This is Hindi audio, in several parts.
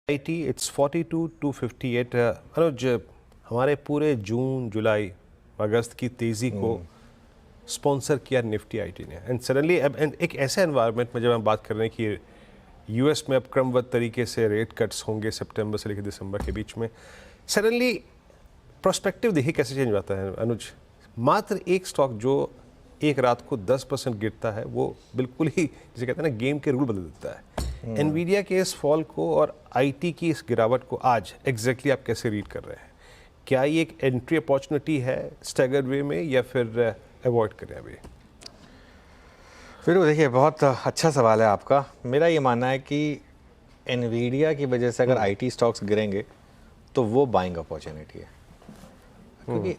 IT it's 42,258 अनुज हमारे पूरे जून जुलाई अगस्त की तेज़ी को स्पॉन्सर किया निफ्टी आईटी ने एंड सडनली अब एक ऐसे एनवायरनमेंट में जब हम बात कर रहे हैं कि यूएस में अब क्रमबद्ध तरीके से रेट कट्स होंगे सितंबर से लेकर दिसंबर के बीच में, सडनली प्रोस्पेक्टिव देखिए कैसे चेंज होता है अनुज। मात्र एक स्टॉक जो एक रात को 10% गिरता है वो बिल्कुल ही जिसे कहते हैं ना गेम के रूल बदल देता है। एनवीडिया के इस फॉल को और आईटी की इस गिरावट को आज एग्जैक्टली आप कैसे रीड कर रहे हैं? क्या ये एक एंट्री अपॉर्चुनिटी है स्टैगर्ड वे में या फिर अवॉइड करें अभी? फिर देखिए बहुत अच्छा सवाल है आपका। मेरा ये मानना है कि एनवीडिया की वजह से अगर आईटी स्टॉक्स गिरेंगे तो वो बाइंग अपॉर्चुनिटी है, क्योंकि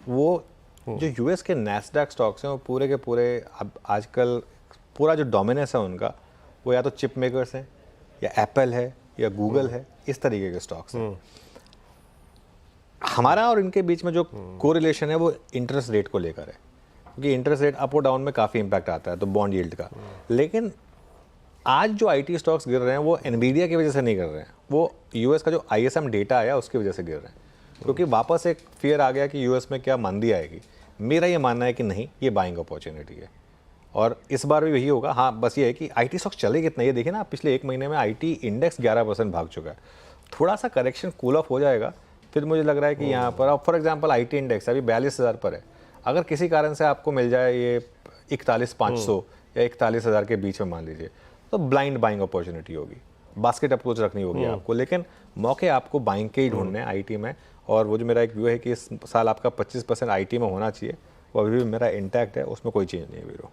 वो जो यूएस के नैस्डैक स्टॉक्स हैं वो पूरे के पूरे अब आजकल पूरा जो डोमिनेंस है उनका वो या तो चिप मेकर्स हैं या एप्पल है या गूगल है, इस तरीके के स्टॉक्स हैं। हमारा और इनके बीच में जो कोरिलेशन है वो इंटरेस्ट रेट को लेकर है, क्योंकि इंटरेस्ट रेट अप और डाउन में काफ़ी इंपैक्ट आता है तो बॉन्ड यील्ड का। लेकिन आज जो आईटी स्टॉक्स गिर रहे हैं वो एनवीडिया की वजह से नहीं गिर रहे हैं, वो यूएस का जो आईएसएम डेटा आया उसकी वजह से गिर रहे हैं, क्योंकि वापस एक फियर आ गया कि यूएस में क्या मंदी आएगी। मेरा ये मानना है कि नहीं, ये बाइंग अपॉर्चुनिटी है और इस बार भी यही होगा। हाँ, बस ये है कि आईटी स्टॉक्स चले कितना, ये देखिए ना पिछले एक महीने में आईटी इंडेक्स 11% भाग चुका है। थोड़ा सा करेक्शन कूल ऑफ हो जाएगा, फिर मुझे लग रहा है कि यहाँ पर अब फॉर एग्जांपल आईटी इंडेक्स अभी 42,000 पर है। अगर किसी कारण से आपको मिल जाए ये 41,500 या 41,000 के बीच में मान लीजिए, तो ब्लाइंड बाइंग अपॉर्चुनिटी होगी, बास्केट अप्रोच रखनी होगी आपको। लेकिन मौके आपको बाइंग के ही ढूंढने हैं आईटी में, और वो जो मेरा एक व्यू है कि इस साल आपका 25% आईटी में होना चाहिए, वो अभी भी मेरा इंटैक्ट है, उसमें कोई चेंज नहीं है वीरो।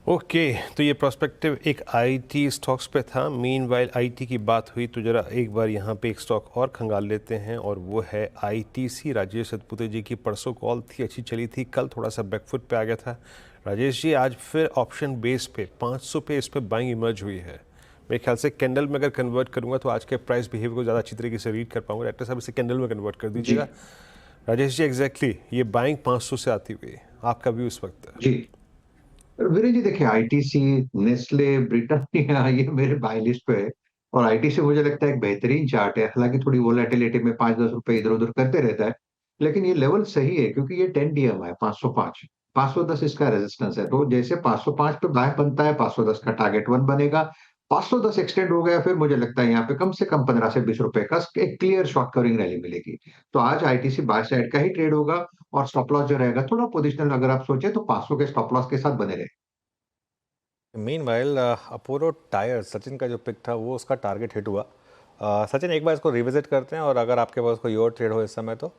ओके, तो ये प्रोस्पेक्टिव एक आईटी स्टॉक्स पे था। मीनवाइल आईटी की बात हुई तो जरा एक बार यहाँ पे एक स्टॉक और खंगाल लेते हैं और वो है आईटीसी। राजेश सतपुते जी की परसों कॉल थी, अच्छी चली थी, कल थोड़ा सा बैकफुट पे आ गया था। राजेश जी आज फिर ऑप्शन बेस पे 500 पे इस पे बाइंग इमर्ज हुई है। मेरे ख्याल से कैंडल में अगर कन्वर्ट करूंगा तो आज के प्राइस बिहेवियर को ज़्यादा अच्छी तरीके से रीड कर पाऊंगा। डायरेक्टर साहब इसे कैंडल में कन्वर्ट कर दीजिएगा। राजेश जी एग्जैक्टली ये बाइंग 500 से आती हुई, आपका व्यू इस वक्त? जी वीरे जी, देखिए आईटीसी, नेस्ले, ब्रिटानिया ये मेरे बाय लिस्ट पे है और आईटीसी मुझे लगता है एक बेहतरीन चार्ट है। हालांकि थोड़ी वोलेटिलिटी में 5-10 रुपए इधर उधर करते रहता है, लेकिन ये लेवल सही है क्योंकि ये 10 डीएम है 505, 510 इसका रेजिस्टेंस है। तो जैसे 505 पे बाय बनता है, 510 का टारगेट 1 बनेगा। 510 एक्सटेंड हो गया, फिर मुझे लगता है यहाँ पे कम से कम 15 से 20 रुपए का एक क्लियर शॉर्ट कवरिंग रैली मिलेगी। तो आज आईटीसी बाय साइड का ही ट्रेड होगा और स्टॉप लॉस जो रहेगा थोड़ा पोजिशनल, अगर आप सोचे तो 500 के स्टॉप लॉस के साथ बने रहे। मीनवाइल अपोलो टायर सचिन का जो पिक था वो उसका टारगेट हिट हुआ। सचिन एक बार इसको रिविजिट करते हैं और अगर आपके पास कोई और ट्रेड हो इस समय तो।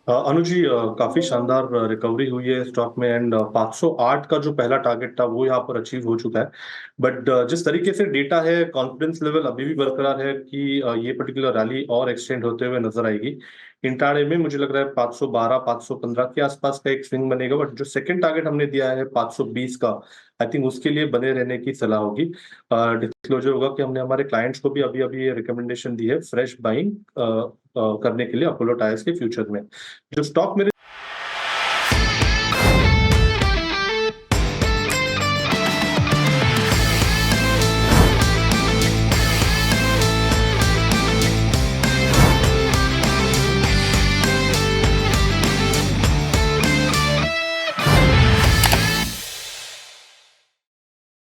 अनुज जी, काफी शानदार रिकवरी हुई है स्टॉक में एंड 508 का जो पहला टारगेट था वो यहाँ पर अचीव हो चुका है। बट जिस तरीके से डेटा है, कॉन्फिडेंस लेवल अभी भी बरकरार है कि ये पर्टिकुलर रैली और एक्सटेंड होते हुए नजर आएगी। इंट्राडे में मुझे लग रहा है 512 515 के आसपास का एक स्विंग बनेगा, बट जो सेकंड टारगेट हमने दिया है 520 का, आई थिंक उसके लिए बने रहने की सलाह होगी। डिस्क्लोजर होगा कि हमने हमारे क्लाइंट्स को भी अभी अभी ये रिकमेंडेशन दी है फ्रेश बाइंग करने के लिए अपोलो टायर्स के फ्यूचर में। जो स्टॉक मेरे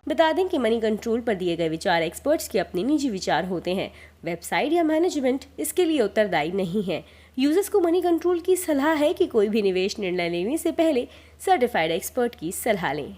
बता दें कि मनी कंट्रोल पर दिए गए विचार एक्सपर्ट्स के अपने निजी विचार होते हैं। वेबसाइट या मैनेजमेंट इसके लिए उत्तरदायी नहीं है। यूजर्स को मनी कंट्रोल की सलाह है कि कोई भी निवेश निर्णय लेने से पहले सर्टिफाइड एक्सपर्ट की सलाह लें।